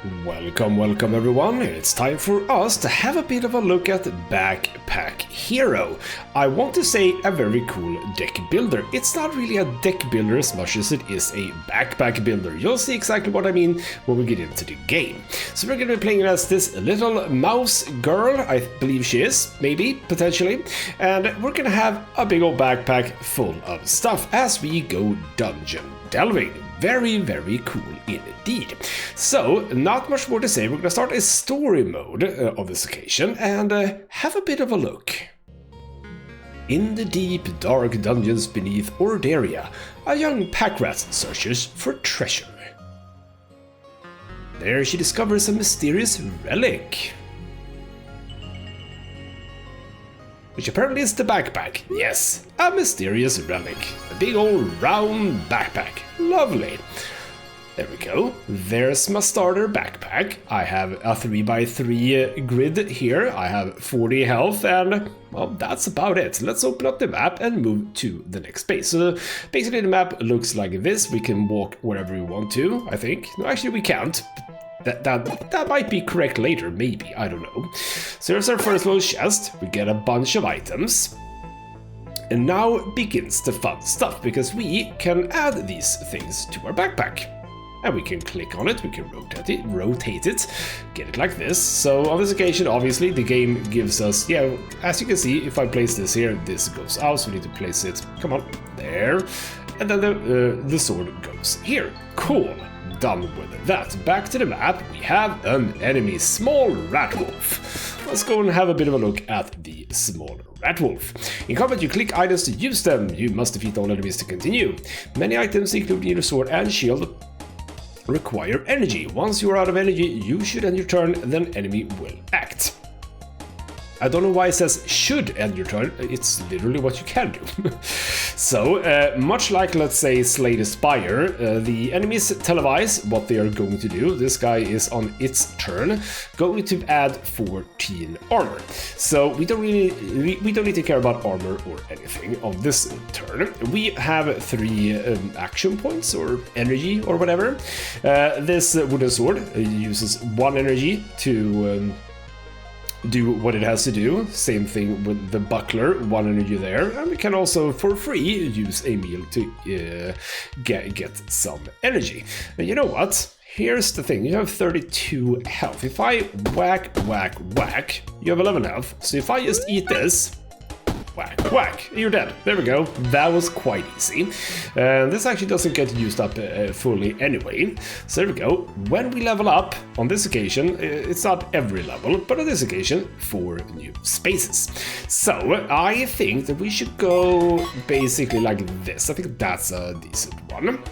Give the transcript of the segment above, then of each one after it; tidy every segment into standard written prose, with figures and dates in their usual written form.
Welcome everyone, it's time for us to have a bit of a look at Backpackhero. I want to say a very cool deck builder. It's not really a deck builder as much as it is a backpack builder. You'll see exactly what I mean when we get into the game. So we're going to be playing as this little mouse girl, I believe she is, maybe, potentially. And we're going to have a big old backpack full of stuff as we go dungeon delving. Very cool indeed. So, not much more to say. We're going to start a story mode on this occasion and have a bit of a look. In the deep, dark dungeons beneath Orderia, a young pack rat searches for treasure. There she discovers a mysterious relic, which apparently is the backpack. Yes, a mysterious relic. A big old round backpack. Lovely. There we go. There's my starter backpack. I have a 3x3 grid here. I have 40 health and, well, that's about it. Let's open up the map and move to the next space. So basically the map looks like this. We can walk wherever we want to, I think. No, actually we can't. That might be correct later, maybe, I don't know. So here's our first little chest. We get a bunch of items. And now begins the fun stuff, because we can add these things to our backpack. And we can click on it, we can rotate it, get it like this. So on this occasion, obviously, the game gives us, yeah, as you can see, if I place this here, this goes out, so we need to place it, come on, there. And then the sword goes here. Cool. Done with that. Back to the map, we have an enemy, small rat wolf. Let's go and have a bit of a look at the small rat wolf. In combat, you click items to use them. You must defeat all enemies to continue. Many items, including your sword and shield, require energy. Once you are out of energy, you should end your turn, then enemy will act. I don't know why it says should end your turn, it's literally what you can do. So, much like, let's say, Slay the Spire, the enemies televise what they are going to do. This guy is on its turn going to add 14 armor. So we don't need to care about armor or anything on this turn. We have 3 action points or energy or whatever. This wooden sword uses 1 energy to do what it has to do. Same thing with the buckler, 1 energy there. And we can also, for free, use a meal to get some energy. And you know what? Here's the thing, you have 32 health. If I whack, you have 11 health. So if I just eat this, whack, you're dead. There we go. That was quite easy. This actually doesn't get used up fully anyway. So there we go. When we level up, on this occasion, it's not every level, but on this occasion, 4 new spaces. So I think that we should go basically like this. I think that's a decent one.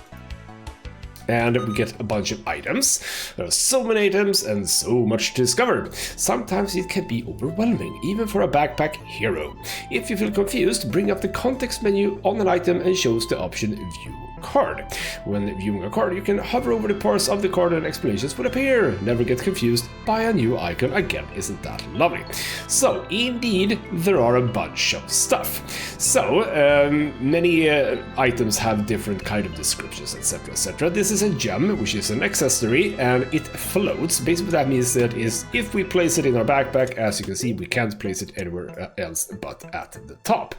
And we get a bunch of items. There are so many items and so much to discover. Sometimes it can be overwhelming, even for a backpack hero. If you feel confused, bring up the context menu on an item and shows the option View Card. When viewing a card, you can hover over the parts of the card and explanations will appear. Never get confused by a new icon again. Isn't that lovely? So, indeed, there are a bunch of stuff. So, many items have different kind of descriptions, etc, etc. This is a gem, which is an accessory, and it floats. Basically, what that means that is if we place it in our backpack, as you can see, we can't place it anywhere else but at the top.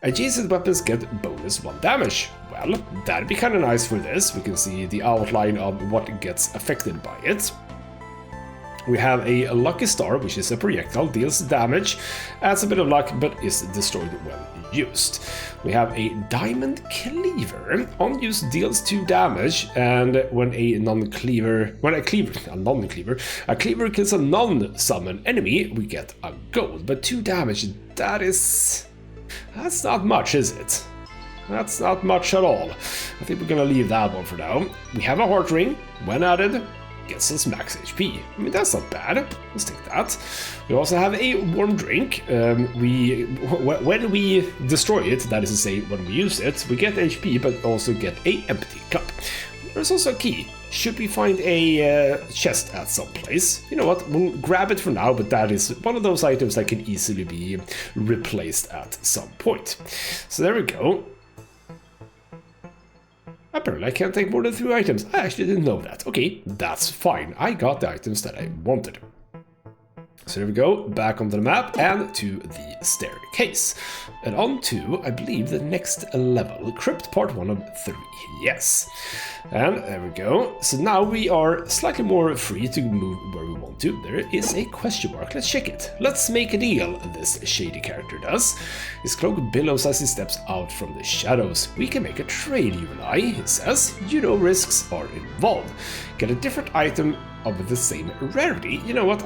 Adjacent weapons get bonus 1 damage. Well, that'd be kind of nice for this. We can see the outline of what gets affected by it. We have a lucky star, which is a projectile, deals damage, adds a bit of luck, but is destroyed when used. We have a diamond cleaver. On use deals 2 damage, and when a cleaver kills a non-summon enemy, we get a gold. But 2 damage, that's not much, is it? That's not much at all. I think we're gonna leave that one for now. We have a heart ring. When added, gets us max HP. I mean, that's not bad. Let's take that. We also have a warm drink. When we destroy it, that is to say, when we use it, we get HP, but also get a empty cup. There's also a key. Should we find a chest at some place? You know what, we'll grab it for now, but that is one of those items that can easily be replaced at some point. So there we go. Apparently I can't take more than 3 items. I actually didn't know that. Okay, that's fine. I got the items that I wanted. So there we go, back onto the map and to the staircase. And on to, I believe, the next level, Crypt Part 1 of 3, yes. And there we go. So now we are slightly more free to move where we want to. There is a question mark, let's check it. Let's make a deal, this shady character does. His cloak billows as he steps out from the shadows. We can make a trade, you and I, he says. You know risks are involved. Get a different item of the same rarity. You know what,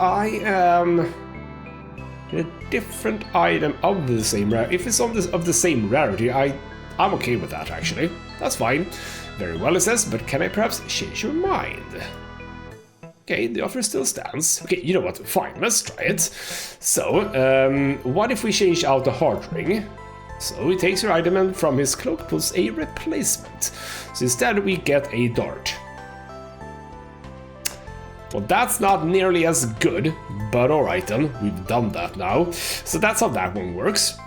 get a different item of the same rarity. If it's of the same rarity, I'm okay with that, actually. That's fine. Very well, it says, but can I perhaps change your mind? Okay, the offer still stands. Okay, you know what, fine, let's try it. So, what if we change out the heart ring? So he takes your item and from his cloak pulls a replacement. So instead we get a dart. Well, that's not nearly as good, but alright then, we've done that now. So that's how that one works.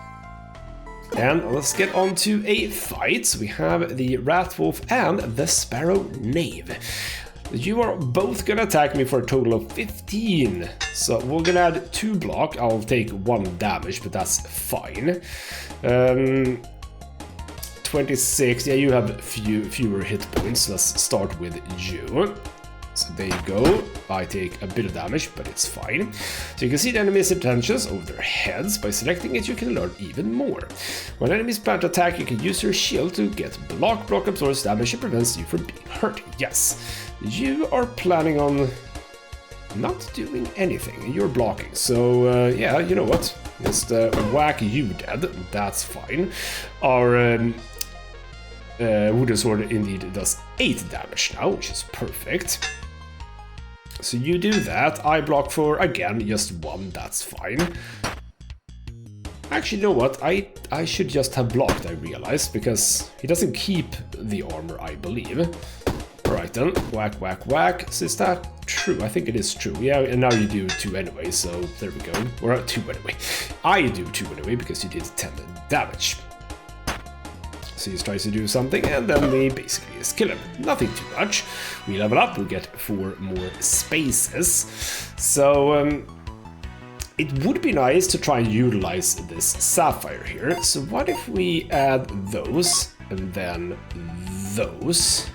And let's get on to a fight. So we have the Ratwolf and the Sparrow Knave. You are both gonna attack me for a total of 15. So we're gonna add 2 block. I'll take 1 damage, but that's fine. 26, yeah, you have fewer hit points. Let's start with you. So there you go, I take a bit of damage, but it's fine. So you can see the enemy's intentions over their heads. By selecting it, you can learn even more. When enemies plan to attack, you can use your shield to get block. Block absorbs damage and prevents you from being hurt. Yes, you are planning on not doing anything. You're blocking, so yeah, you know what? Just whack you dead, that's fine. Our wooden sword indeed does 8 damage now, which is perfect. So you do that, I block for, again, just 1, that's fine. Actually, you know what, I should just have blocked, I realized, because he doesn't keep the armor, I believe. Alright then, whack, whack, whack. So is that true? I think it is true. Yeah, and now you do 2 anyway, so there we go. Or 2 anyway. I do 2 anyway, because you did 10 damage. So he tries to do something, and then we basically just kill him. Nothing too much. We level up, we get 4 more spaces. So it would be nice to try and utilize this sapphire here. So what if we add those, and then those?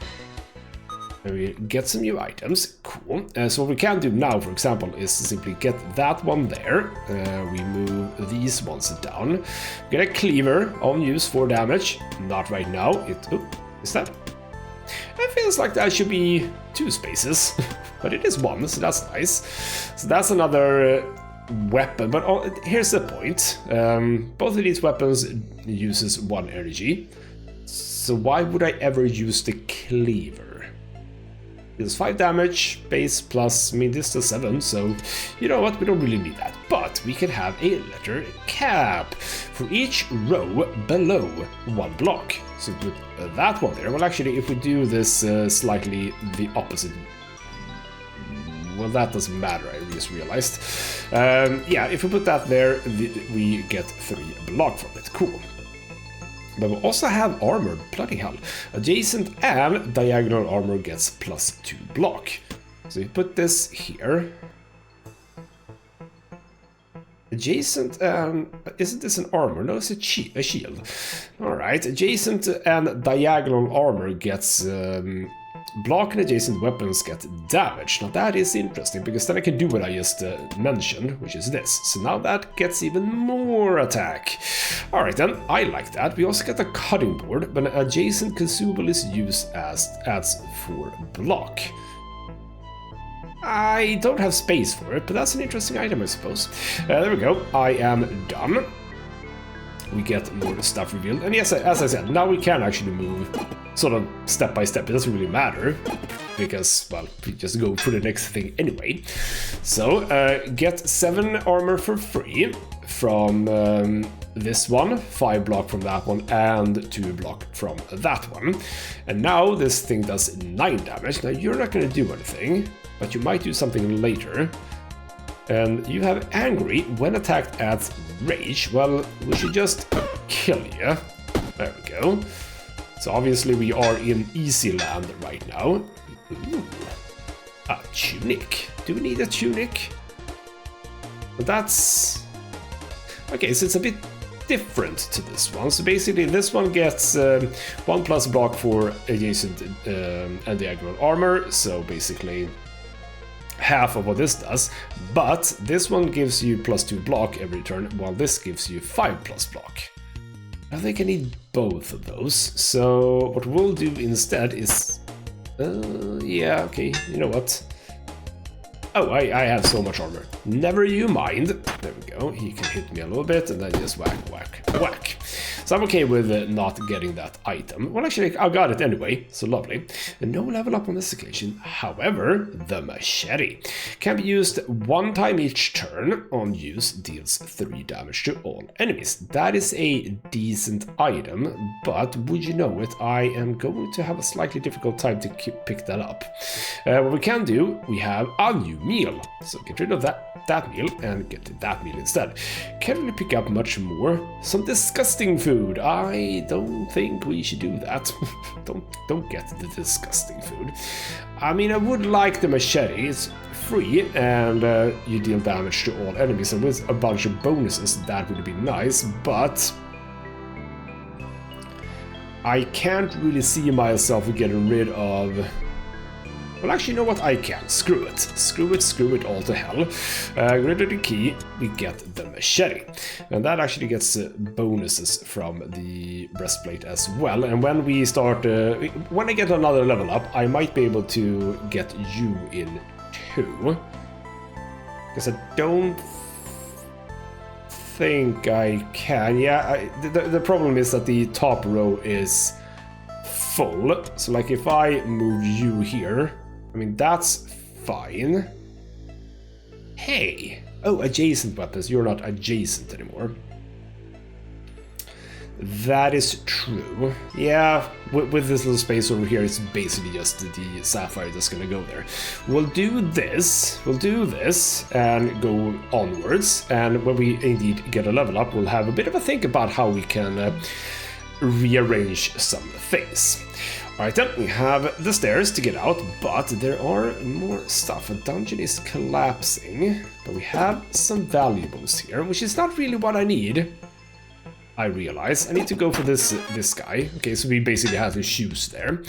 And we get some new items, cool. So what we can do now, for example, is simply get that one there. We move these ones down. Get a cleaver on use 4 damage. Not right now. Is that? It feels like that should be 2 spaces, but it is 1, so that's nice. So that's another weapon, but here's the point. Both of these weapons uses 1 energy. So why would I ever use the cleaver? It's 5 damage, base plus, I mean, this does 7, so you know what, we don't really need that. But we can have a letter cap for each row below 1 block. So put that one there. Well, actually, if we do this slightly the opposite, well, that doesn't matter, I just realized. Yeah, if we put that there, we get 3 block from it, cool. But we also have armor, bloody hell. Adjacent and diagonal armor gets plus 2 block. So we put this here. Adjacent, isn't this an armor? No, it's a shield. Alright, adjacent and diagonal armor gets block, and adjacent weapons get damage. Now that is interesting, because then I can do what I just mentioned, which is this. So now that gets even more attack. Alright then, I like that. We also get a cutting board, but an adjacent consumable is used as adds 4 block. I don't have space for it, but that's an interesting item, I suppose. There we go, I am done. We get more stuff revealed, and yes, as I said, now we can actually move sort of step by step. It doesn't really matter, because, well, we just go for the next thing anyway. So, get 7 armor for free from this one, 5 block from that one, and 2 block from that one. And now this thing does 9 damage. Now you're not going to do anything, but you might do something later. And you have angry. When attacked adds rage. Well, we should just kill you. There we go. So obviously we are in easy land right now. Ooh, a tunic. Do we need a tunic? But that's... Okay, so it's a bit different to this one. So basically this one gets 1+ block for adjacent and diagonal armor. So basically half of what this does. But this one gives you +2 block every turn, while this gives you 5+ block. I think I need both of those. So what we'll do instead is... yeah, okay, you know what? Oh, I have so much armor. Never you mind. There we go. He can hit me a little bit and then just whack, whack, whack. So I'm okay with not getting that item. Well, actually, I got it anyway, so lovely. And no level up on this occasion. However, the machete can be used 1 time each turn. On use, deals 3 damage to all enemies. That is a decent item, but would you know it, I am going to have a slightly difficult time to pick that up. What we can do, we have a new meal. So get rid of that meal and get that meal instead. Can't really pick up much more. Some disgusting food. I don't think we should do that. don't get the disgusting food. I mean, I would like the machete. It's free and you deal damage to all enemies, and with a bunch of bonuses that would be nice, but I can't really see myself getting rid of... Well, actually, you know what? I can. Screw it. Screw it all to hell. Get rid of the key, we get the machete. And that actually gets bonuses from the breastplate as well. And when we start... when I get another level up, I might be able to get you in too. Because I don't think I can. Yeah, the problem is that the top row is full. So, like, if I move you here... I mean, that's fine. Hey! Oh, adjacent weapons. You're not adjacent anymore. That is true. Yeah, with this little space over here, it's basically just the sapphire that's gonna go there. We'll do this, and go onwards. And when we indeed get a level up, we'll have a bit of a think about how we can rearrange some things. Alright then, we have the stairs to get out, but there are more stuff. A dungeon is collapsing, but we have some valuables here, which is not really what I need. I realize. I need to go for this guy. Okay, so we basically have to choose there.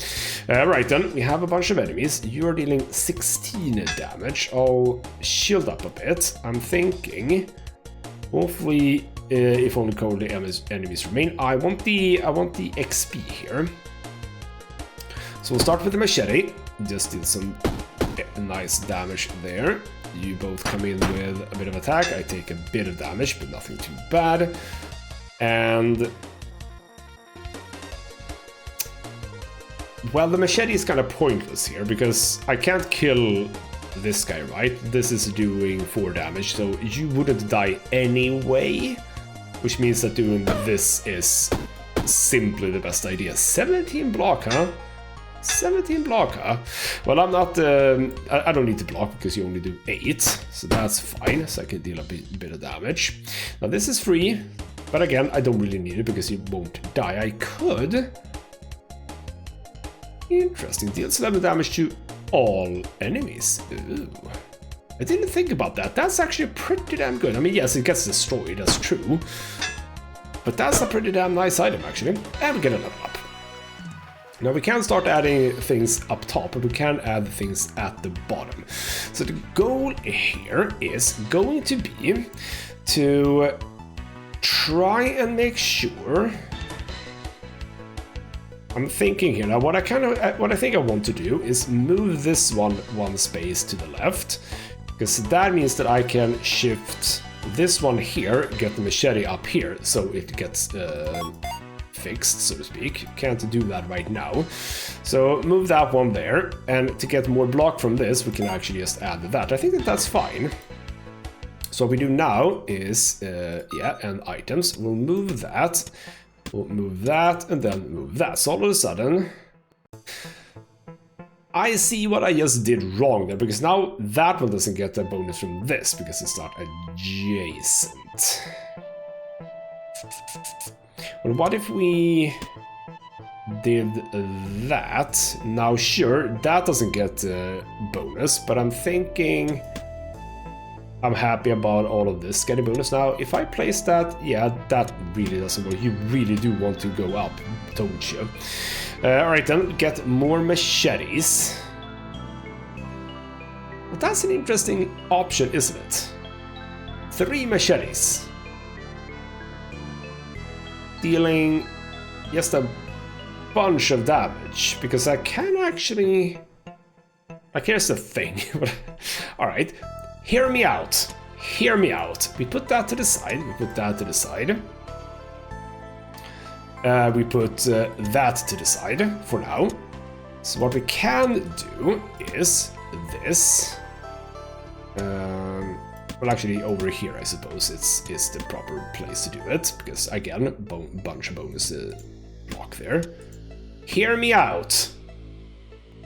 Right then, we have a bunch of enemies. You're dealing 16 damage. I'll shield up a bit. I'm thinking, hopefully, if only cowardly enemies remain. I want the XP here. So we'll start with the machete. Just did some nice damage there. You both come in with a bit of attack. I take a bit of damage, but nothing too bad. And... well, the machete is kind of pointless here, because I can't kill this guy, right? This is doing 4 damage, so you wouldn't die anyway. Which means that doing this is simply the best idea. 17 block, huh? 17 block, huh? Well, I'm not... I don't need to block because you only do 8. So that's fine. So I can deal a bit of damage. Now this is free. But again, I don't really need it because you won't die. I could... Interesting. Deals 11 damage to all enemies. Ooh. I didn't think about that. That's actually pretty damn good. I mean, yes, it gets destroyed. That's true. But that's a pretty damn nice item, actually. And we get a level up. Now we can start adding things up top, but we can add things at the bottom. So the goal here is going to be to try and make sure... I'm thinking here now. What I think I want to do is move this one space to the left, because that means that I can shift this one here, get the machete up here, so it gets fixed, so to speak. Can't do that right now. So move that one there, and to get more block from this, we can actually just add that. I think that's fine. So what we do now is, yeah, and items. We'll move that. We'll move that, and then move that. So all of a sudden, I see what I just did wrong there, because now that one doesn't get a bonus from this, because it's not adjacent. Well, what if we... did that. Now, sure, that doesn't get a bonus, but I'm thinking I'm happy about all of this getting bonus. Now, if I place that, yeah, that really doesn't work. You really do want to go up, don't you? Alright then, get more machetes. Well, that's an interesting option, isn't it? 3 machetes. Dealing just a bunch of damage, because I can actually... Like, here's the thing. Alright, hear me out. Hear me out. We put that to the side. We put that to the side. We put that to the side for now. So what we can do is this. Well, actually, over here, I suppose it's the proper place to do it, because again, bunch of bonus block there. Hear me out.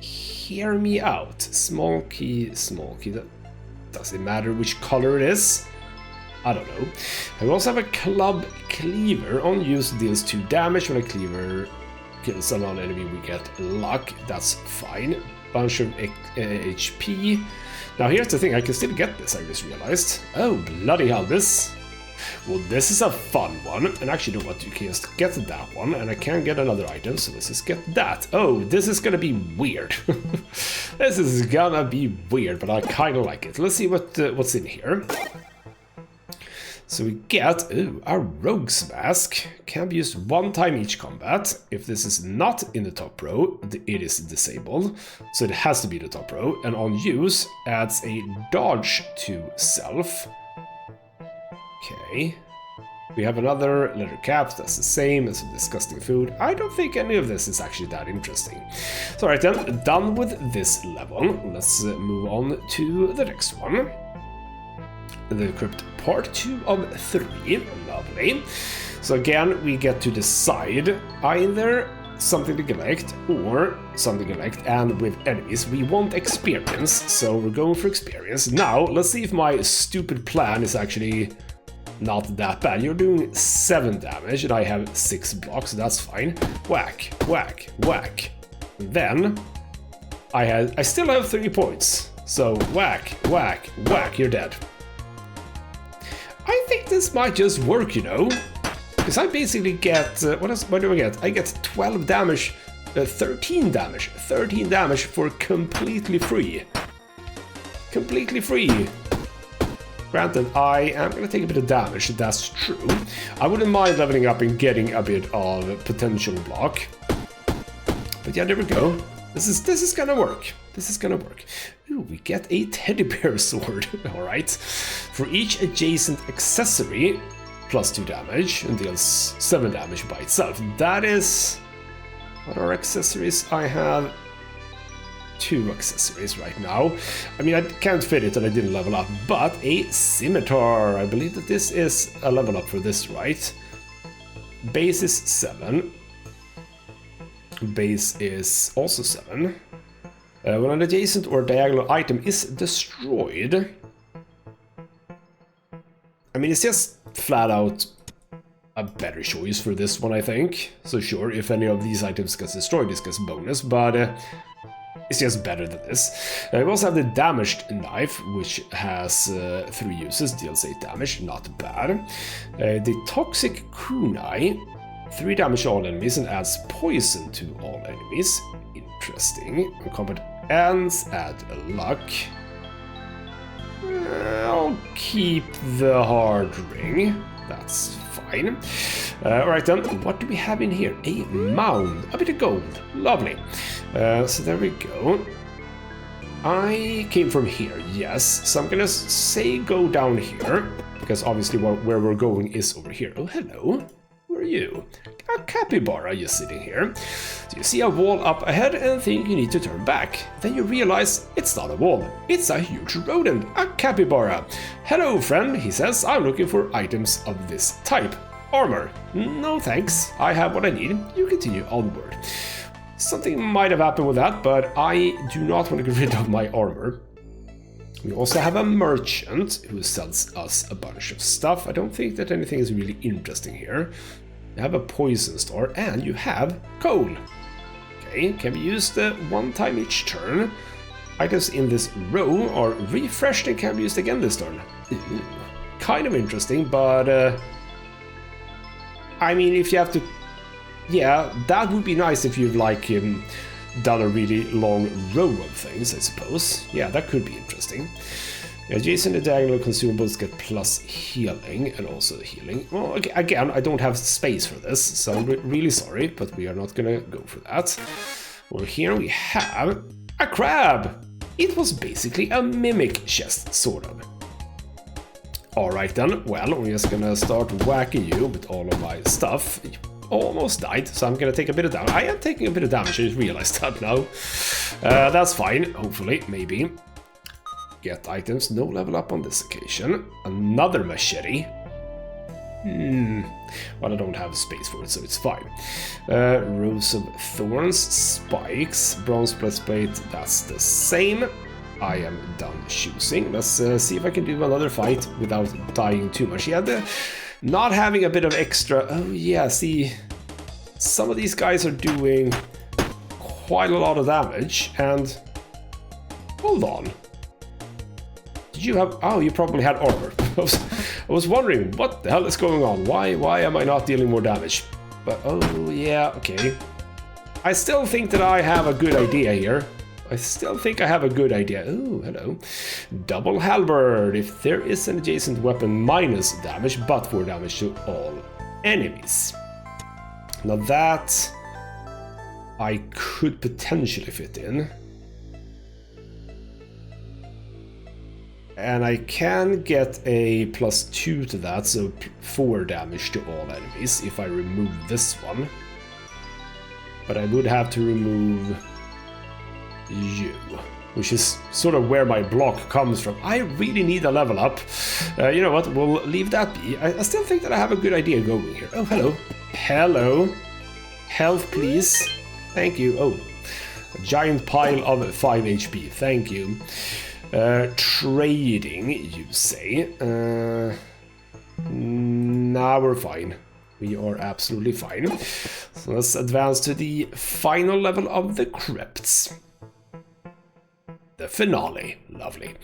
Hear me out. Small key, small key. Does it matter which color it is? I don't know. I also have a club cleaver. On use deals 2 damage. When a cleaver kills a non-enemy, we get luck. That's fine. Bunch of HP. Now here's the thing, I can still get this, I just realized. Oh, bloody hell, this... Well, this is a fun one. And actually, you know what, you can just get that one, and I can get another item, so let's just get that. Oh, this is gonna be weird. This is gonna be weird, but I kinda like it. Let's see what's in here. So we get, ooh, a rogue's mask. Can be used 1 time each combat. If this is not in the top row, it is disabled. So it has to be the top row. And on use, adds a dodge to self. Okay. We have another leather cap, that's the same as a disgusting food. I don't think any of this is actually that interesting. So alright then, done with this level. Let's move on to the next one. The Crypt Part 2 of 3. Lovely. So again, we get to decide either something to collect or something to collect, and with enemies we want experience, so we're going for experience. Now, let's see if my stupid plan is actually not that bad. You're doing 7 damage and I have 6 blocks, so that's fine. Whack, whack, whack. Then I still have 3 points. So whack, whack, whack, you're dead. I think this might just work, you know, because I basically get, what do I get? I get 12 damage, 13 damage for completely free. Completely free. Granted, I am going to take a bit of damage, that's true. I wouldn't mind leveling up and getting a bit of potential block. But yeah, there we go. This is gonna work. This is gonna work. Ooh, we get a teddy bear sword. Alright. For each adjacent accessory, plus 2 damage, and deals 7 damage by itself. That is... What are accessories? I have 2 accessories right now. I mean, I can't fit it and I didn't level up, but a scimitar. I believe that this is a level up for this, right? Base is 7. Base is also 7. When an adjacent or diagonal item is destroyed... I mean, it's just flat out a better choice for this one, I think. So sure, if any of these items gets destroyed, this gets bonus, but it's just better than this. We also have the damaged knife, which has 3 uses, deals 8 damage, not bad. The toxic kunai, 3 damage to all enemies and adds poison to all enemies. Interesting. When combat ends, add luck. I'll keep the hard ring. That's fine. Alright then, what do we have in here? A mound. A bit of gold. Lovely. So there we go. I came from here, yes. So I'm gonna say go down here, because obviously where we're going is over here. Oh, hello. Who are you? A capybara just sitting here. So you see a wall up ahead and think you need to turn back. Then you realize it's not a wall, it's a huge rodent, a capybara. Hello friend, he says, I'm looking for items of this type. Armor. No thanks, I have what I need. You continue onward. Something might have happened with that, but I do not want to get rid of my armor. We also have a merchant who sells us a bunch of stuff. I don't think that anything is really interesting here. You have a poison star, and you have coal. Okay, can be used one time each turn. Items in this row are refreshed and can be used again this turn. Ooh, kind of interesting, but I mean, if you have to, yeah, that would be nice if you've like done a really long row of things, I suppose. Yeah, that could be interesting. Adjacent to diagonal consumables get plus healing and also healing. Well, okay, again, I don't have space for this, so I'm really sorry, but we are not gonna go for that. Well, here we have a crab. It was basically a mimic chest, sort of. Alright then, well, we're just gonna start whacking you with all of my stuff. You almost died, so I'm gonna take a bit of damage. I am taking a bit of damage, I just realized that now. That's fine, hopefully, maybe. Get items, no level up on this occasion. Another machete. Well, I don't have space for it, so it's fine. Rose of Thorns, spikes, bronze breastplate, that's the same. I am done choosing. Let's see if I can do another fight without dying too much. Yeah, not having a bit of extra... Oh yeah, see, some of these guys are doing quite a lot of damage, and... Hold on. Did you have... Oh, you probably had armor. I was wondering, what the hell is going on? Why am I not dealing more damage? But, oh, yeah, okay. I still think that I have a good idea here. I still think I have a good idea. Oh, hello. Double halberd. If there is an adjacent weapon, minus damage, but for damage to all enemies. Now that I could potentially fit in. And I can get a +2 to that, so 4 damage to all enemies if I remove this one. But I would have to remove you, which is sort of where my block comes from. I really need a level up. You know what, we'll leave that be. I still think that I have a good idea going here. Oh, hello. Hello. Health, please. Thank you. Oh, a giant pile of 5 HP. Thank you. Trading, you say? Nah, we're fine. We are absolutely fine. So let's advance to the final level of the crypts. The finale. Lovely.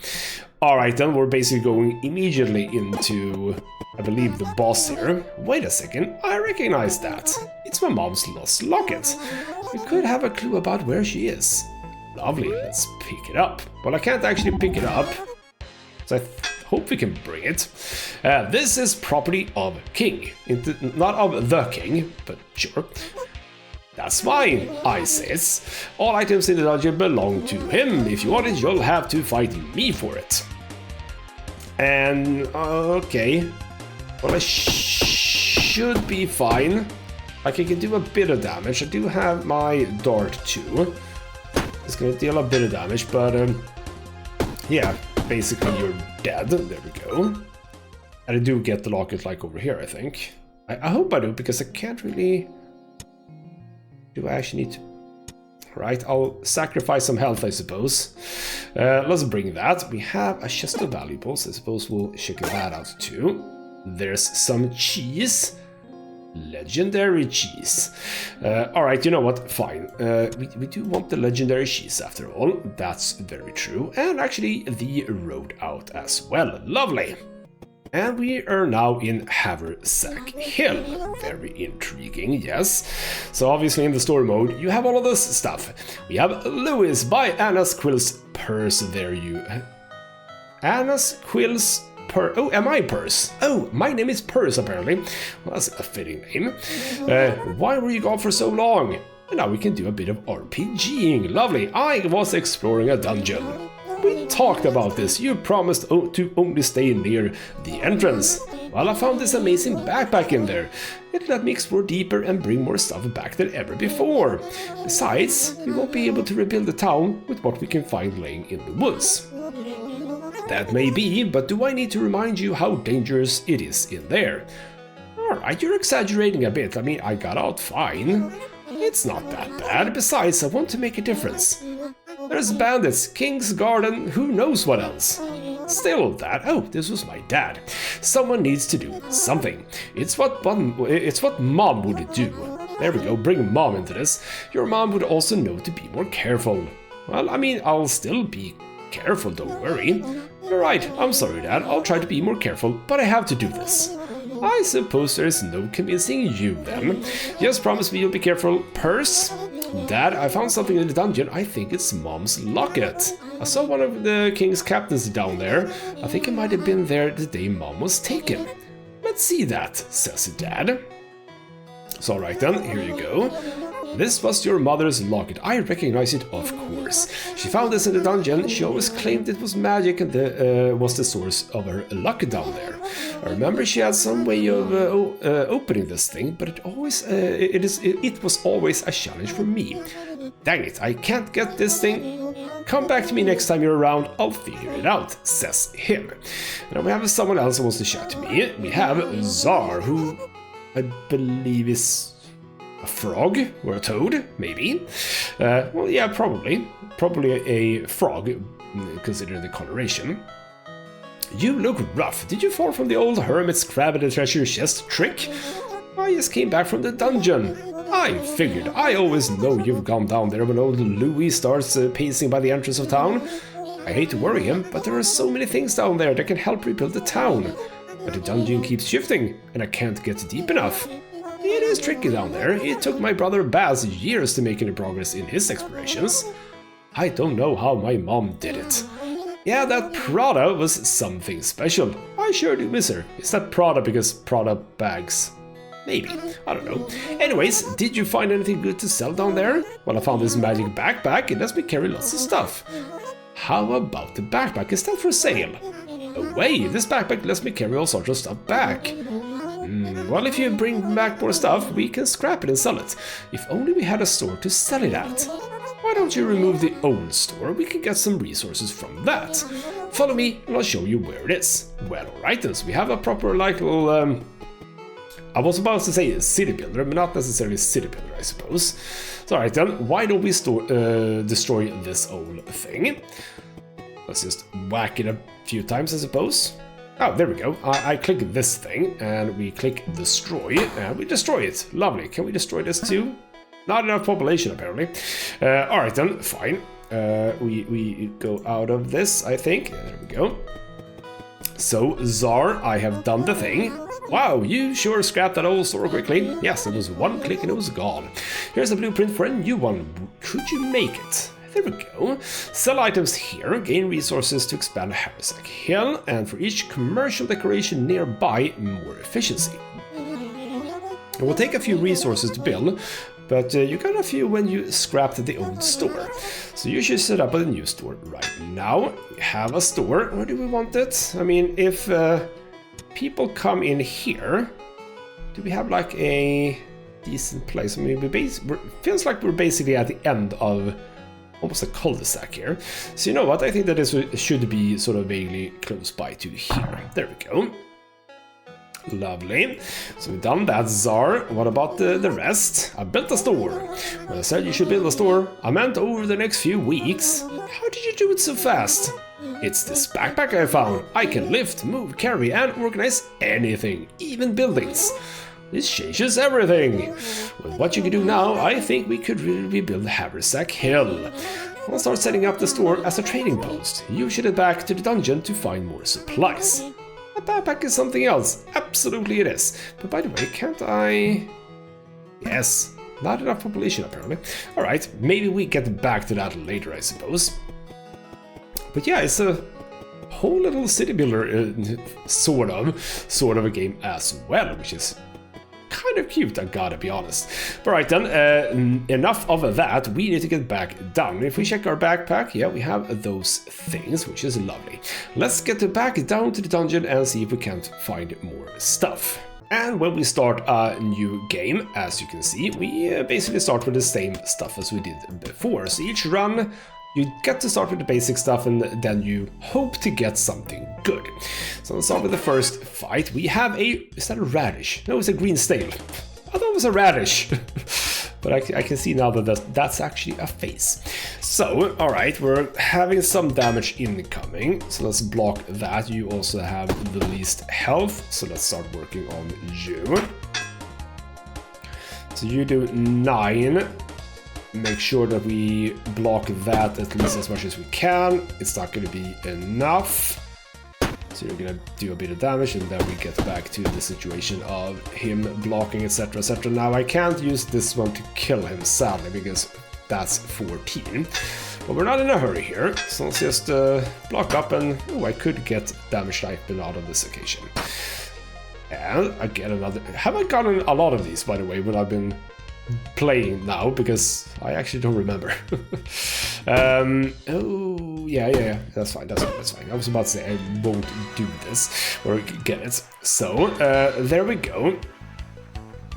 Alright then, we're basically going immediately into, I believe, the boss here. Wait a second, I recognize that. It's my mom's lost locket. We could have a clue about where she is. Lovely, let's pick it up. Well, I can't actually pick it up, so I hope we can bring it. This is property of King. Not of the King, but sure. That's fine, I says. All items in the dungeon belong to him. If you want it, you'll have to fight me for it. And, okay. Well, I should be fine. Like, I can do a bit of damage. I do have my dart too. It's gonna deal a bit of damage, but yeah, basically you're dead. There we go. And I do get the locket like over here, I think. I hope I do, because I can't really... Do I actually need to... Right, I'll sacrifice some health, I suppose. Let's bring that. We have a chest of valuables. I suppose we'll check that out too. There's some cheese. Legendary cheese. Alright, you know what? Fine. We do want the legendary cheese after all. That's very true. And actually the road out as well. Lovely. And we are now in Haversack Hill. Very intriguing, yes. So obviously in the story mode, you have all of this stuff. We have Lewis by Anna's Quills Purse. There you... Anna's Quills Oh, am I Purse? Oh, my name is Purse, apparently. Well, that's a fitting name. Why were you gone for so long? And now we can do a bit of RPGing. Lovely. I was exploring a dungeon. We talked about this. You promised to only stay near the entrance. Well, I found this amazing backpack in there. It let me explore deeper and bring more stuff back than ever before. Besides, we won't be able to rebuild the town with what we can find laying in the woods. That may be, but do I need to remind you how dangerous it is in there? Alright, you're exaggerating a bit. I mean, I got out fine. It's not that bad. Besides, I want to make a difference. There's bandits, King's Garden, who knows what else. Still that. Oh, this was my dad. Someone needs to do something. It's what mom would do. There we go, bring mom into this. Your mom would also know to be more careful. Well, I mean, I'll still be careful, don't worry. You're right, I'm sorry, Dad. I'll try to be more careful, but I have to do this. I suppose there is no convincing you then. Just promise me you'll be careful. Purse? Dad, I found something in the dungeon. I think it's Mom's locket. I saw one of the king's captains down there. I think it might have been there the day Mom was taken. Let's see that, says Dad. So alright then, here you go. This was your mother's locket. I recognize it, of course. She found this in the dungeon. She always claimed it was magic and was the source of her luck down there. I remember she had some way of opening this thing, but it was always a challenge for me. Dang it, I can't get this thing. Come back to me next time you're around, I'll figure it out, says him. Now we have someone else who wants to chat to me. We have Zar, who I believe is a frog or a toad, maybe. Well, yeah, probably. Probably a frog, considering the coloration. You look rough. Did you fall from the old hermit's crab in the treasure chest trick? I just came back from the dungeon. I figured. I always know you've gone down there when old Louis starts pacing by the entrance of town. I hate to worry him, but there are so many things down there that can help rebuild the town. But the dungeon keeps shifting, and I can't get deep enough. It is tricky down there. It took my brother Baz years to make any progress in his explorations. I don't know how my mom did it. Yeah, that Prada was something special. I sure do miss her. Is that Prada because Prada bags? Maybe. I don't know. Anyways, did you find anything good to sell down there? Well, I found this magic backpack. It lets me carry lots of stuff. How about the backpack? Is that for sale? Away! This backpack lets me carry all sorts of stuff back. Well, if you bring back more stuff, we can scrap it and sell it. If only we had a store to sell it at. Why don't you remove the old store? We can get some resources from that. Follow me and I'll show you where it is. Well, alright then, so we have a proper like little... I was about to say city builder, but not necessarily city builder, I suppose. So alright then, why don't we destroy this old thing? Let's just whack it a few times, I suppose. Oh, there we go. I click this thing, and we click destroy, and we destroy it. Lovely. Can we destroy this too? Not enough population, apparently. Alright then, fine. We go out of this, I think. There we go. So, Zar, I have done the thing. Wow, you sure scrapped that old store quickly. Yes, it was one click and it was gone. Here's a blueprint for a new one. Could you make it? There we go. Sell items here, gain resources to expand Harrisack Hill, and for each commercial decoration nearby, more efficiency. It will take a few resources to build, but you got a few when you scrapped the old store. So you should set up a new store right now. We have a store. Where do we want it? I mean, if people come in here, do we have like a decent place? I mean, feels like we're basically at the end of almost a cul-de-sac here. So you know what, I think that this should be sort of vaguely close by to here. There we go. Lovely. So we've done that, Zar. What about the rest? I built a store. When I said you should build a store, I meant over the next few weeks. How did you do it so fast? It's this backpack I found. I can lift, move, carry, and organize anything, even buildings. This changes everything. With what you can do now, I think we could really rebuild Harrisack Hill. I'll start setting up the store as a trading post. You should head back to the dungeon to find more supplies. A backpack is something else. Absolutely it is. But by the way, can't I... Yes, not enough population apparently. Alright, maybe we get back to that later, I suppose. But yeah, it's a whole little city builder sort of a game as well, which is kind of cute, I gotta be honest. But right then, enough of that, we need to get back down. If we check our backpack, yeah, we have those things, which is lovely. Let's get back down to the dungeon and see if we can't find more stuff. And when we start a new game, as you can see, we basically start with the same stuff as we did before. So each run, you get to start with the basic stuff and then you hope to get something good. So let's start with the first fight. We have a... Is that a radish? No, it's a green snail. I thought it was a radish. but I can see now that that's actually a face. So, alright, we're having some damage incoming, so let's block that. You also have the least health, so let's start working on you. So you do 9. Make sure that we block that at least as much as we can. It's not going to be enough. So you're gonna do a bit of damage, and then we get back to the situation of him blocking, etc, etc. Now I can't use this one to kill him, sadly, because that's 14. But we're not in a hurry here, so let's just block up, and I could get damage typing out on this occasion. And I get another. Have I gotten a lot of these, by the way, when I've been playing now, because I actually don't remember. Oh, yeah, that's fine. I was about to say I won't do this, or get it. So, there we go.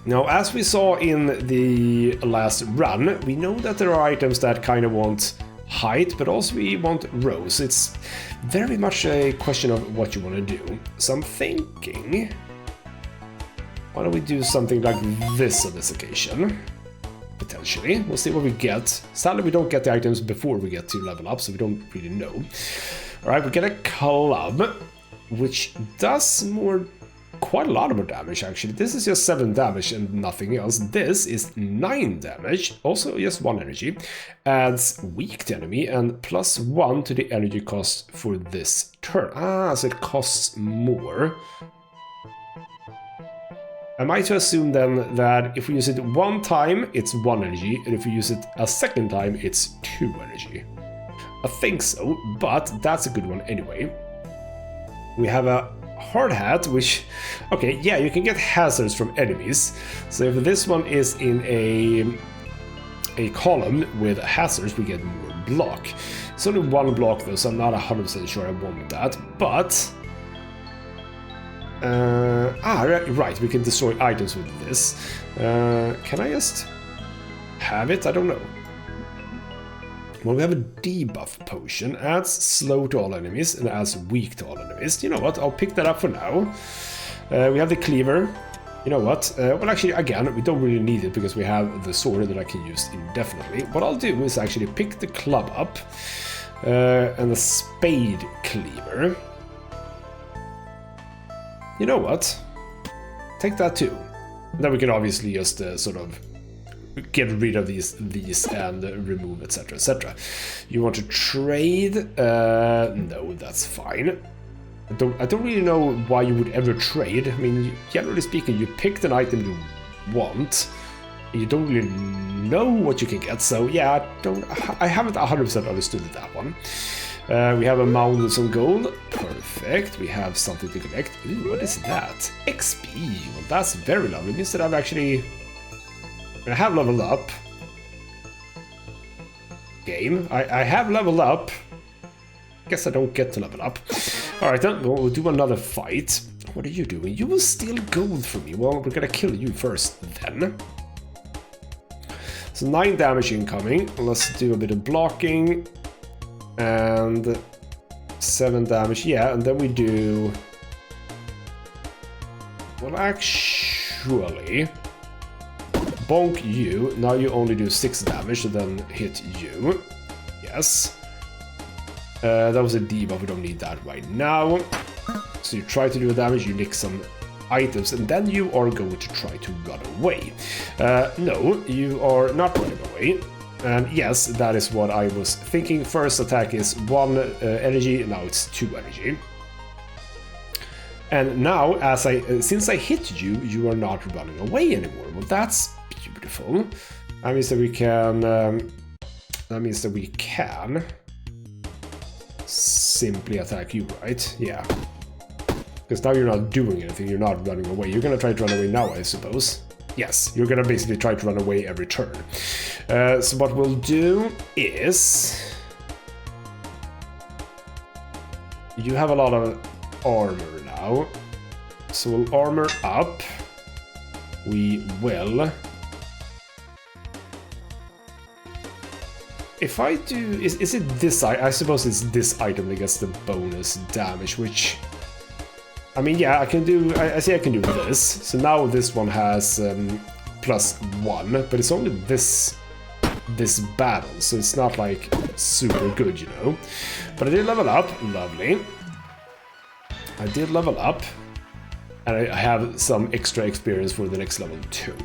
Now, as we saw in the last run, we know that there are items that kind of want height, but also we want rows. It's very much a question of what you want to do. So I'm thinking, why don't we do something like this on this occasion? Potentially. We'll see what we get. Sadly, we don't get the items before we get to level up, so we don't really know. Alright, we get a club, which does quite a lot more damage, actually. This is just 7 damage and nothing else. This is 9 damage, also just 1 energy. Adds weak to enemy and +1 to the energy cost for this turn. Ah, so it costs more. Am I to assume then that if we use it 1 time, it's 1 energy, and if we use it a second time, it's 2 energy? I think so, but that's a good one anyway. We have a hard hat, which, okay, yeah, you can get hazards from enemies. So if this one is in a column with hazards, we get more block. It's only 1 block though, so I'm not 100% sure I want that, but... right, we can destroy items with this. Can I just have it? I don't know. Well, we have a debuff potion. Adds slow to all enemies and adds weak to all enemies. You know what? I'll pick that up for now. We have the cleaver. You know what? Well, actually, again, we don't really need it because we have the sword that I can use indefinitely. What I'll do is actually pick the club up and the spade cleaver. You know what? Take that too. Then we can obviously just sort of get rid of these and remove, etc, etc. You want to trade? No, that's fine. I don't really know why you would ever trade. I mean, generally speaking, you picked an item you want. You don't really know what you can get, so yeah, I haven't 100% understood that one. We have a mound with some gold. Perfect. We have something to collect. Ooh, what is that? XP. Well, that's very lovely. It means that I have leveled up. Game. I have leveled up. Guess I don't get to level up. Alright then, we'll do another fight. What are you doing? You will steal gold from me. Well, we're gonna kill you first then. So 9 damage incoming. Let's do a bit of blocking. And 7 damage, yeah, and then we do... Well, actually... Bonk you, now you only do 6 damage, and then hit you. Yes. That was a debuff, we don't need that right now. So you try to do damage, you nick some items, and then you are going to try to run away. No, you are not running away. And yes, that is what I was thinking. First attack is 1 energy, now it's 2 energy. And now, since I hit you, you are not running away anymore. Well, that's beautiful. That means that we can. Simply attack you, right? Yeah. Because now you're not doing anything. You're not running away. You're gonna try to run away now, I suppose. Yes, you're gonna basically try to run away every turn. So what we'll do is... You have a lot of armor now. So we'll armor up. We will... If I do... Is it this... I suppose it's this item that gets the bonus damage, which... I mean, yeah, I can do... I see I can do this. So now this one has +1, but it's only this battle, so it's not like super good, you know. But I did level up, lovely. I did level up, and I have some extra experience for the next level too.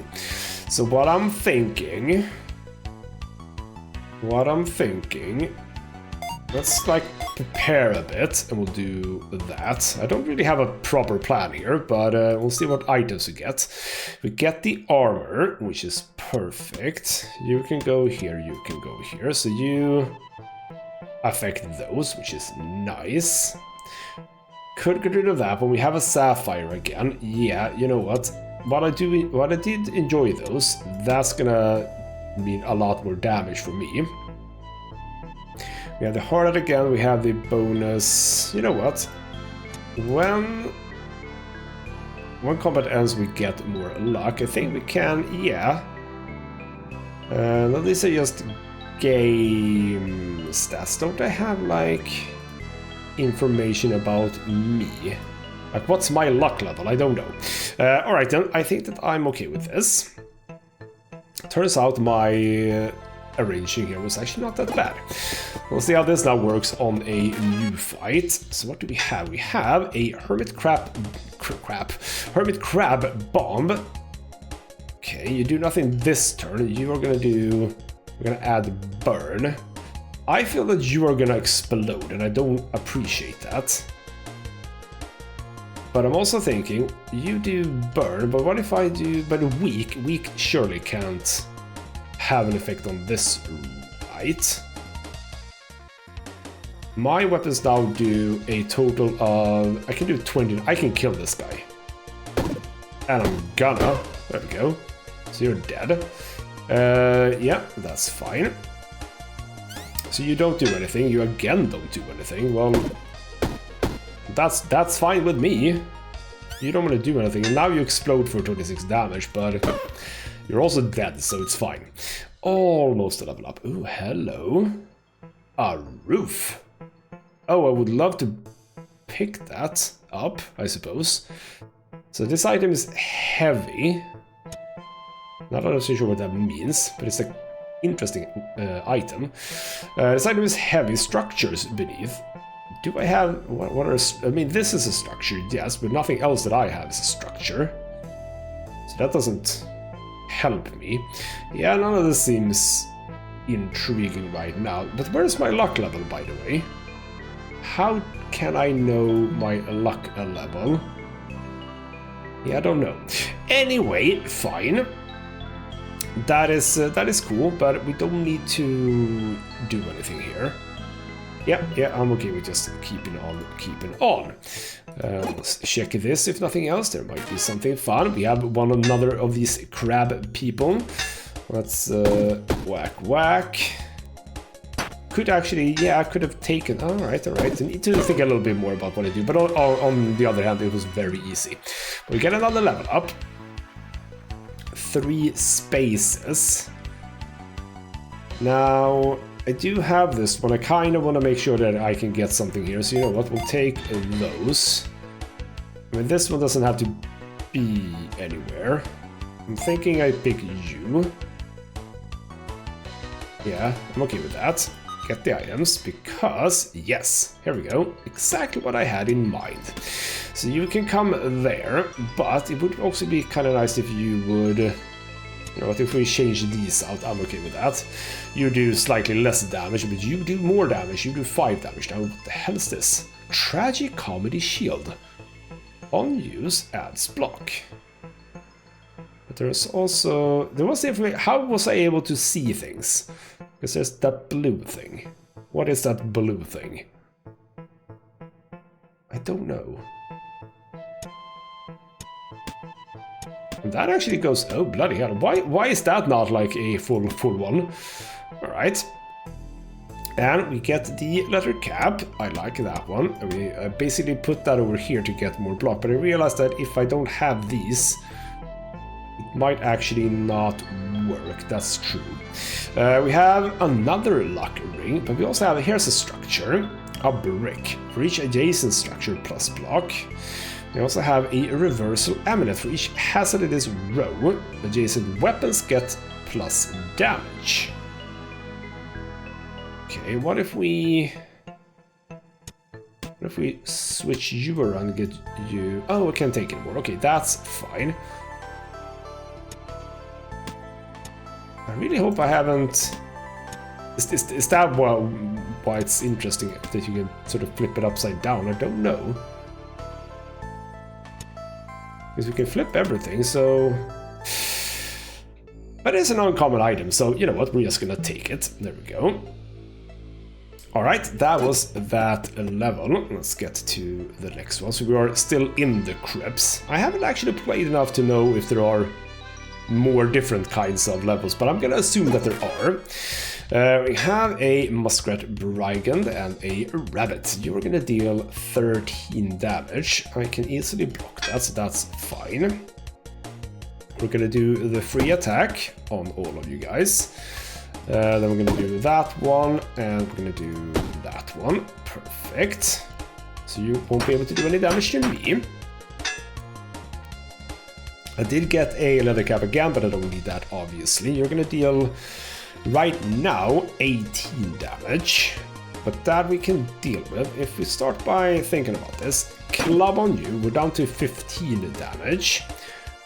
So what I'm thinking, let's like prepare a bit, and we'll do that. I don't really have a proper plan here, but we'll see what items we get. We get the armor, which is perfect. You can go here, you can go here. So you affect those, which is nice. Could get rid of that, but we have a sapphire again. Yeah, you know what? What I did enjoy those, that's gonna mean a lot more damage for me. We have the hard again, we have the bonus. You know what? When combat ends, we get more luck. I think we can, yeah. Now these are just game stats. Don't I have like information about me? Like, what's my luck level? I don't know. Alright then, I think that I'm okay with this. Turns out my arranging here was actually not that bad. We'll see how this now works on a new fight. So what do we have? We have a hermit crab bomb. Okay, you do nothing this turn. You are we're gonna add burn. I feel that you are gonna explode, and I don't appreciate that. But I'm also thinking, you do burn, but what if I do, but weak? Weak surely can't have an effect on this, right? My weapons now do a total of, I can do 20, I can kill this guy. And I'm gonna, there we go. So you're dead. Yeah, that's fine. So you don't do anything, you again don't do anything. Well, that's fine with me. You don't want to do anything, and now you explode for 26 damage, but you're also dead, so it's fine. Almost a level up. Ooh, hello. A roof. Oh, I would love to pick that up, I suppose. So this item is heavy. Not so sure what that means, but it's an interesting item. This item is heavy. Structures beneath. Do I have... What are... I mean, this is a structure, yes, but nothing else that I have is a structure. So that doesn't help me. Yeah, none of this seems intriguing right now. But where's my luck level, by the way? How can I know my luck level? Yeah, I don't know. Anyway, fine. That is cool, but we don't need to do anything here. Yeah, I'm okay with just keeping on. Let's check this, if nothing else. There might be something fun. We have another of these crab people. Let's whack. Could actually, yeah, I could have taken. All right. I need to think a little bit more about what I do. But on the other hand, it was very easy. We get another level up. 3 spaces. Now, I do have this one. I kind of want to make sure that I can get something here. So you know what? We'll take those. I mean, this one doesn't have to be anywhere. I'm thinking I pick you. Yeah, I'm okay with that. Get the items, because, yes, here we go. Exactly what I had in mind. So you can come there, but it would also be kind of nice if you would... You know what, if we change these out, I'm okay with that. You do slightly less damage, but you do more damage. You do 5 damage. Now, what the hell is this? Tragic Comedy Shield. On use, adds block. But there's also... There was the information... How was I able to see things? Because there's that blue thing. What is that blue thing? I don't know. And that actually goes... Oh, bloody hell. Why is that not like a full one? Alright. And we get the leather cap. I like that one. We basically put that over here to get more block. But I realized that if I don't have these, it might actually not work. That's true. We have another luck ring. But we also have... Here's a structure. A brick. For each adjacent structure plus block. We also have a reversal amulet for each hazard in this row. Adjacent weapons get plus damage. Okay, what if we switch you around and get you... Oh, we can't take anymore. Okay, that's fine. I really hope I haven't... Is that why it's interesting that you can sort of flip it upside down? I don't know. Because we can flip everything, so... But it's an uncommon item, so you know what? We're just gonna take it. There we go. Alright, that was that level. Let's get to the next one. So we are still in the crypts. I haven't actually played enough to know if there are more different kinds of levels, but I'm gonna assume that there are. We have a muskrat brigand and a rabbit. You're gonna deal 13 damage. I can easily block that, so that's fine. We're gonna do the free attack on all of you guys. Then we're gonna do that one, and we're gonna do that one. Perfect. So you won't be able to do any damage to me. I did get a leather cap again, but I don't need that, obviously. You're gonna deal, right now, 18 damage. But that we can deal with. If we start by thinking about this, club on you, we're down to 15 damage.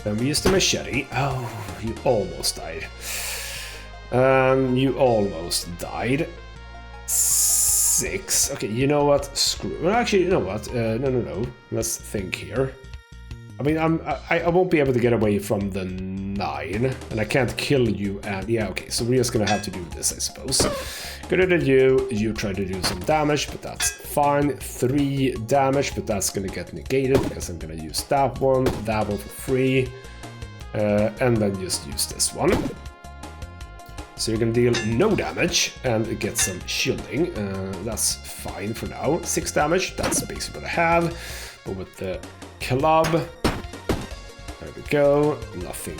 Then we use the machete. Oh, you almost died. You almost died. 6. Okay, you know what? Screw. Well, actually, you know what? No. Let's think here. I mean, I won't be able to get away from the 9, and I can't kill you. And yeah, okay. So we're just gonna have to do this, I suppose. Good at you. You try to do some damage, but that's fine. 3 damage, but that's gonna get negated because I'm gonna use that one for free, and then just use this one. So you're gonna deal no damage and get some shielding. That's fine for now. 6 damage, that's basically what I have. But with the club, there we go. Nothing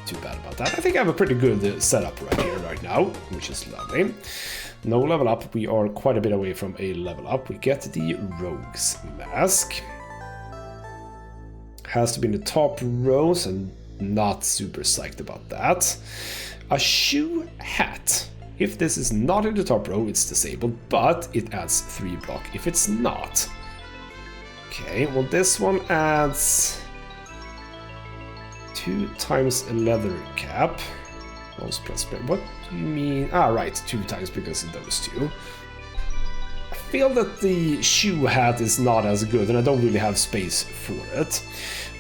too bad about that. I think I have a pretty good setup right here, right now, which is lovely. No level up. We are quite a bit away from a level up. We get the Rogue's Mask. Has to be in the top rows, and not super psyched about that. A shoe hat. If this is not in the top row, it's disabled, but it adds 3 block if it's not. Okay, well this one adds 2 times a leather cap. Those plus, what do you mean? Ah, right, 2 times because of those 2. I feel that the shoe hat is not as good, and I don't really have space for it.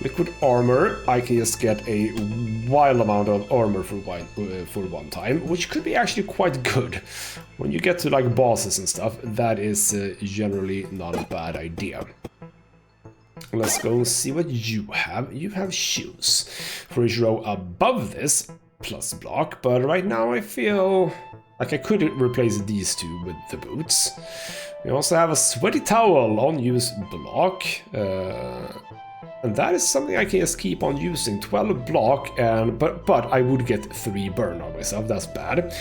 Liquid armor, I can just get a wild amount of armor for one time, which could be actually quite good. When you get to like bosses and stuff, that is generally not a bad idea. Let's go and see what you have. You have shoes. For each row above this, plus block, but right now I feel like I could replace these 2 with the boots. We also have a sweaty towel on use block. And that is something I can just keep on using. 12 block, and but I would get 3 burn on myself. That's bad.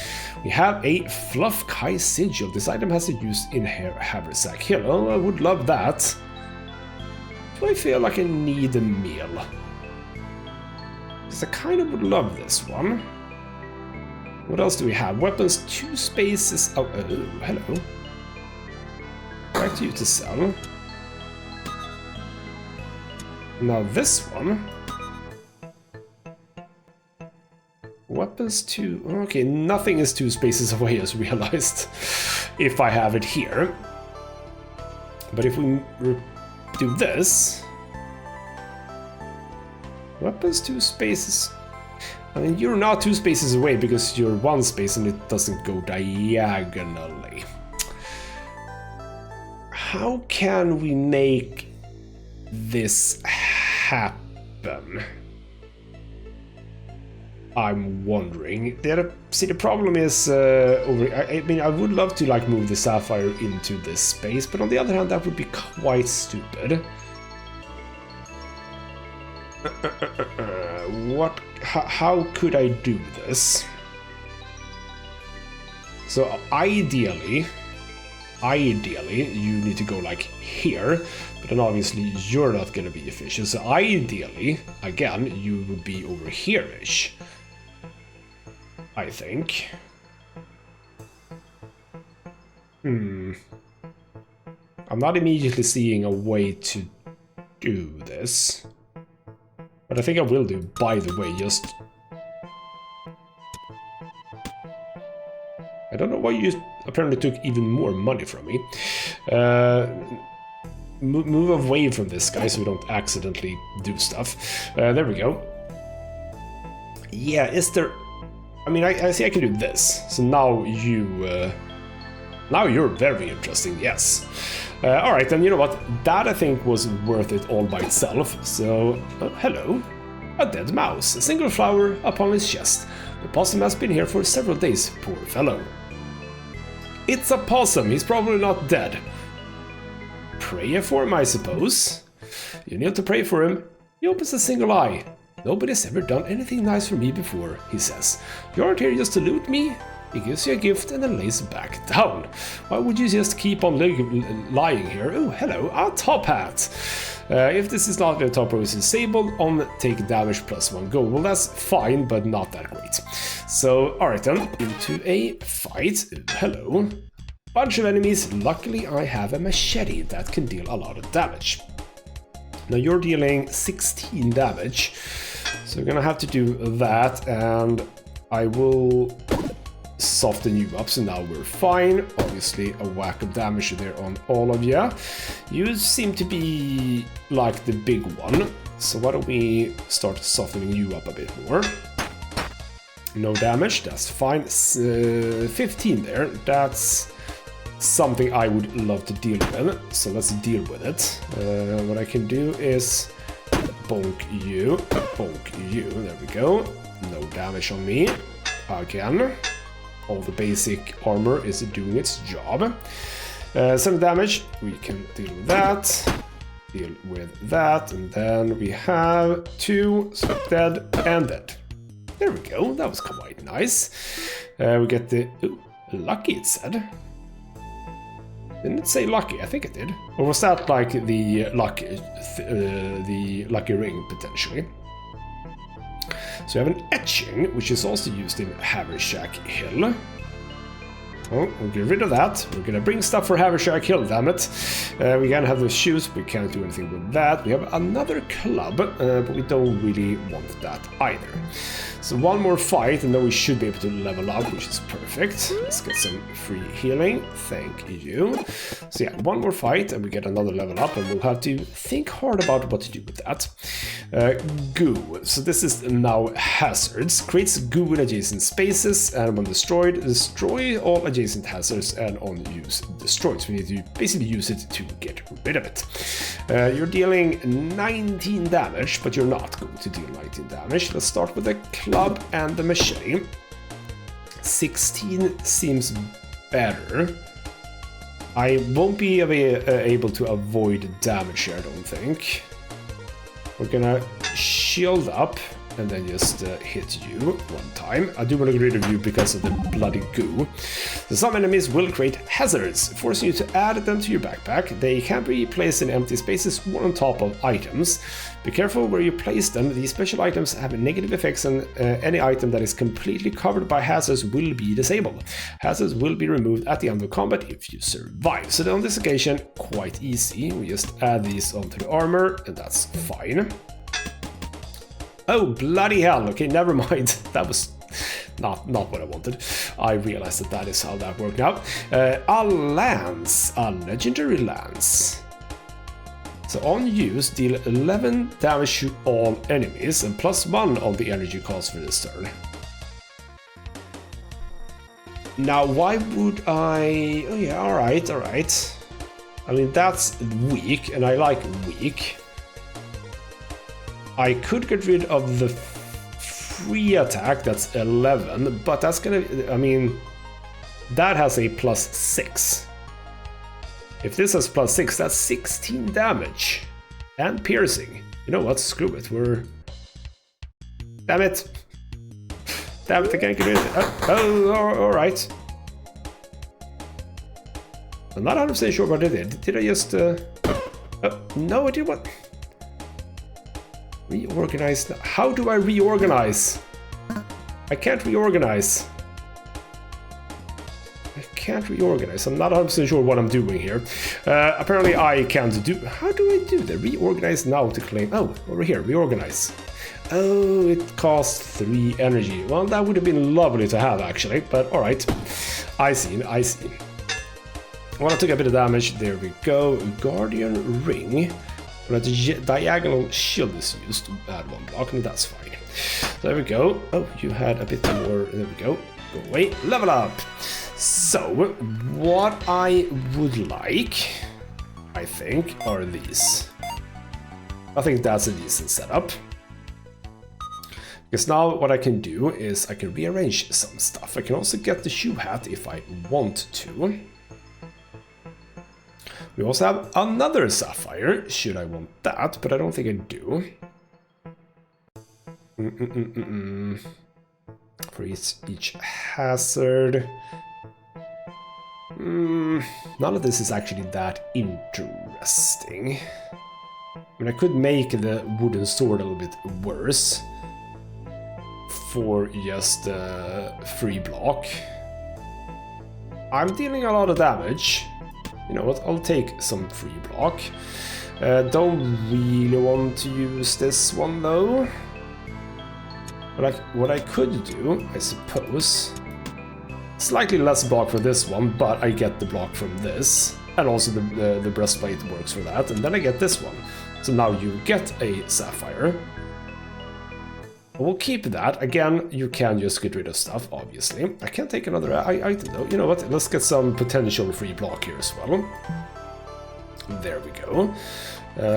We have a Fluff Kai Sigil. This item has a use in Haversack Hill. Oh, I would love that. Do I feel like I need a meal? Because I kind of would love this one. What else do we have? Weapons, 2 spaces. Oh, hello. Back to you to sell. Now this one. Weapons 2. Okay, nothing is 2 spaces away as realized. If I have it here. But if we do this. Weapons 2 spaces. I mean, you're not 2 spaces away because you're 1 space and it doesn't go diagonally. How can we make this happen? I'm wondering. See, the problem is I mean, I would love to like move the sapphire into this space, but on the other hand, that would be quite stupid. How could I do this? So ideally, ideally you need to go like here, but then obviously you're not going to be efficient. So ideally, again, you would be over here-ish, I think. I'm not immediately seeing a way to do this, but I think I will do, by the way, just... I don't know why you apparently took even more money from me. Move away from this guy so we don't accidentally do stuff. There we go. Yeah, is there... I mean, I see I can do this. So now you... now you're very interesting, yes. Alright, then you know what? That I think was worth it all by itself. So, hello. A dead mouse. A single flower upon his chest. The possum has been here for several days, poor fellow. It's a possum, he's probably not dead. Pray for him, I suppose. You kneel to pray for him. He opens a single eye. Nobody's ever done anything nice for me before, he says. You aren't here just to loot me? He gives you a gift and then lays back down. Why would you just keep on lying here? Oh, hello, a top hat. If this is not the top row is disabled, on take damage +1 gold. Well, that's fine, but not that great. So, alright then, into a fight. Hello. Bunch of enemies. Luckily, I have a machete that can deal a lot of damage. Now, you're dealing 16 damage. So, we're gonna have to do that, and I will soften you up, so now we're fine. Obviously a whack of damage there on all of you. You seem to be like the big one, so why don't we start softening you up a bit more. No damage, that's fine. 15 there, that's something I would love to deal with, so let's deal with it. What I can do is bonk you, there we go. No damage on me, again. All the basic armor is doing its job. 7 damage, we can deal with that. Deal with that, and then we have 2, so dead and dead. There we go, that was quite nice. We get the... Ooh, lucky it said. Didn't it say lucky? I think it did. Or was that like the lucky ring, potentially? So we have an etching, which is also used in Havershack Hill. Oh, we'll get rid of that. We're gonna bring stuff for Havershack Hill, damn it. We gotta have those shoes, we can't do anything with that. We have another club, but we don't really want that either. So one more fight, and then we should be able to level up, which is perfect. Let's get some free healing, thank you. So yeah, one more fight, and we get another level up, and we'll have to think hard about what to do with that. Goo. So this is now hazards. Creates goo in adjacent spaces, and when destroyed, destroy all adjacent hazards, and on use, destroyed. So we need to basically use it to get rid of it. You're dealing 19 damage, but you're not going to deal 19 damage. Let's start with the club and the machete. 16 seems better. I won't be able to avoid damage here, I don't think. We're gonna shield up and then just hit you one time. I do want to get rid of you because of the bloody goo. So some enemies will create hazards, forcing you to add them to your backpack. They can be placed in empty spaces or on top of items. Be careful where you place them. These special items have negative effects, and any item that is completely covered by hazards will be disabled. Hazards will be removed at the end of combat if you survive. So on this occasion, quite easy. We just add these onto the armor, and that's fine. Oh, bloody hell. Okay, never mind. That was not what I wanted. I realized that is how that worked out. A lance. A legendary lance. So on use, deal 11 damage to all enemies and +1 on the energy cost for this turn. Now, why would I... Oh yeah, alright. I mean, that's weak, and I like weak. I could get rid of the free attack, that's 11, but that's gonna, I mean, that has a +6. If this has +6, that's 16 damage. And piercing. You know what, screw it, we're... Damn it! Damn it, I can't get rid of it. Oh, alright. I'm not 100% sure what I did. Did I just... no, I did what? Reorganize. How do I reorganize? I can't reorganize. I can't reorganize. I'm not 100% sure what I'm doing here. Apparently I can't do... How do I do that? Reorganize now to claim... Oh, over here. Reorganize. Oh, it costs 3 energy. Well, that would have been lovely to have, actually. But, alright. I see. I see. Well, I took a bit of damage. There we go. Guardian Ring. When a diagonal shield is used to add 1 block, and that's fine. There we go. Oh, you had a bit more. There we go. Go away. Level up. So, what I would like, I think, are these. I think that's a decent setup. Because now what I can do is I can rearrange some stuff. I can also get the shoe hat if I want to. We also have another sapphire, should I want that, but I don't think I do. For each hazard. None of this is actually that interesting. I mean, I could make the wooden sword a little bit worse for just free block. I'm dealing a lot of damage. You know what, I'll take some free block. Don't really want to use this one though. But what I could do, I suppose, slightly less block for this one, but I get the block from this. And also the breastplate works for that, and then I get this one. So now you get a sapphire. We'll keep that. Again, you can just get rid of stuff, obviously. I can't take another item, though. You know what? Let's get some potential free block here as well. There we go.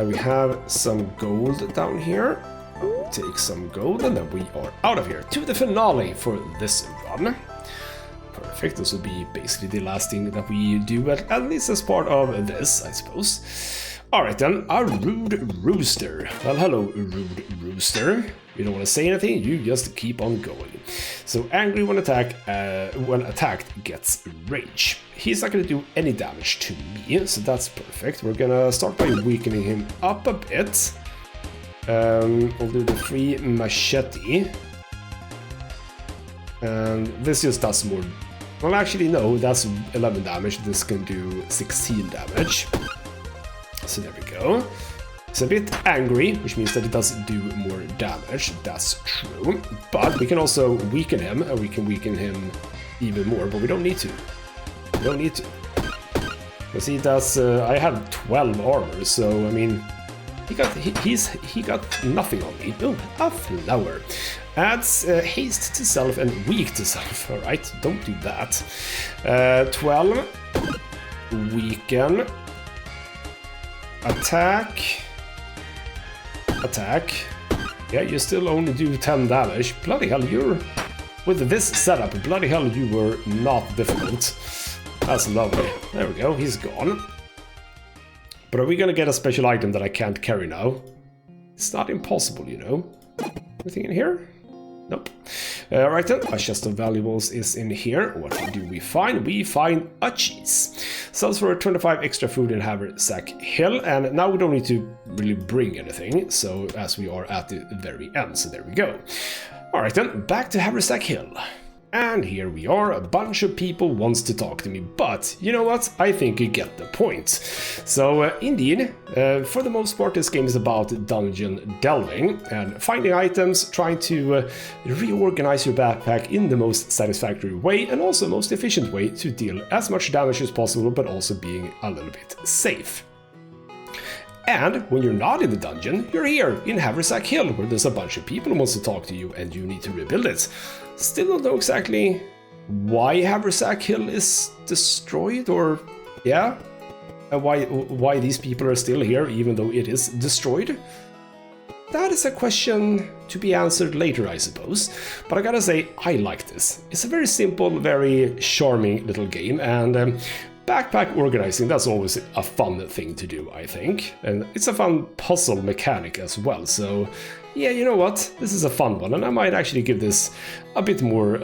We have some gold down here. Take some gold, and then we are out of here. To the finale for this run. Perfect. This will be basically the last thing that we do, at least as part of this, I suppose. Alright then, a rude rooster. Well, hello, rude rooster. You don't want to say anything, you just keep on going. So angry when attacked gets rage. He's not going to do any damage to me, so that's perfect. We're going to start by weakening him up a bit. We'll do the free machete. And this just does more... Well, actually, no, that's 11 damage. This can do 16 damage. So there we go. It's a bit angry, which means that it does do more damage. That's true. But we can also weaken him, and we can weaken him even more, but we don't need to. We don't need to. Because he does... I have 12 armor, so, I mean... He got nothing on me. Oh, a flower. Adds haste to self and weak to self. Alright, don't do that. 12. Weaken. Attack. Attack. Yeah, you still only do 10 damage. Bloody hell, you're... With this setup, bloody hell, you were not difficult. That's lovely. There we go, he's gone. But are we gonna get a special item that I can't carry now? It's not impossible, you know. Anything in here? Nope. Right then, a chest of valuables is in here. What do we find? We find a cheese. Sells for 25 extra food in Haversack Hill, and now we don't need to really bring anything, so as we are at the very end, so there we go. Alright then, back to Haversack Hill. And here we are, a bunch of people wants to talk to me, but you know what? I think you get the point. So indeed, for the most part this game is about dungeon delving and finding items, trying to reorganize your backpack in the most satisfactory way and also most efficient way to deal as much damage as possible, but also being a little bit safe. And when you're not in the dungeon, you're here in Haversack Hill, where there's a bunch of people who wants to talk to you and you need to rebuild it. Still don't know exactly why Haversack Hill is destroyed, or yeah, and why these people are still here even though it is destroyed. That is a question to be answered later, I suppose. But I gotta say, I like this. It's a very simple, very charming little game, and backpack organizing, that's always a fun thing to do, I think. And it's a fun puzzle mechanic as well, so yeah, you know what? This is a fun one, and I might actually give this a bit more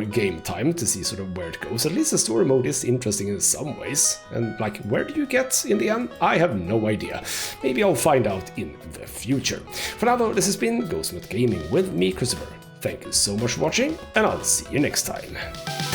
game time to see sort of where it goes. At least the story mode is interesting in some ways. And like, where do you get in the end? I have no idea. Maybe I'll find out in the future. For now though, this has been ghostmutgaming with me, Christopher. Thank you so much for watching, and I'll see you next time.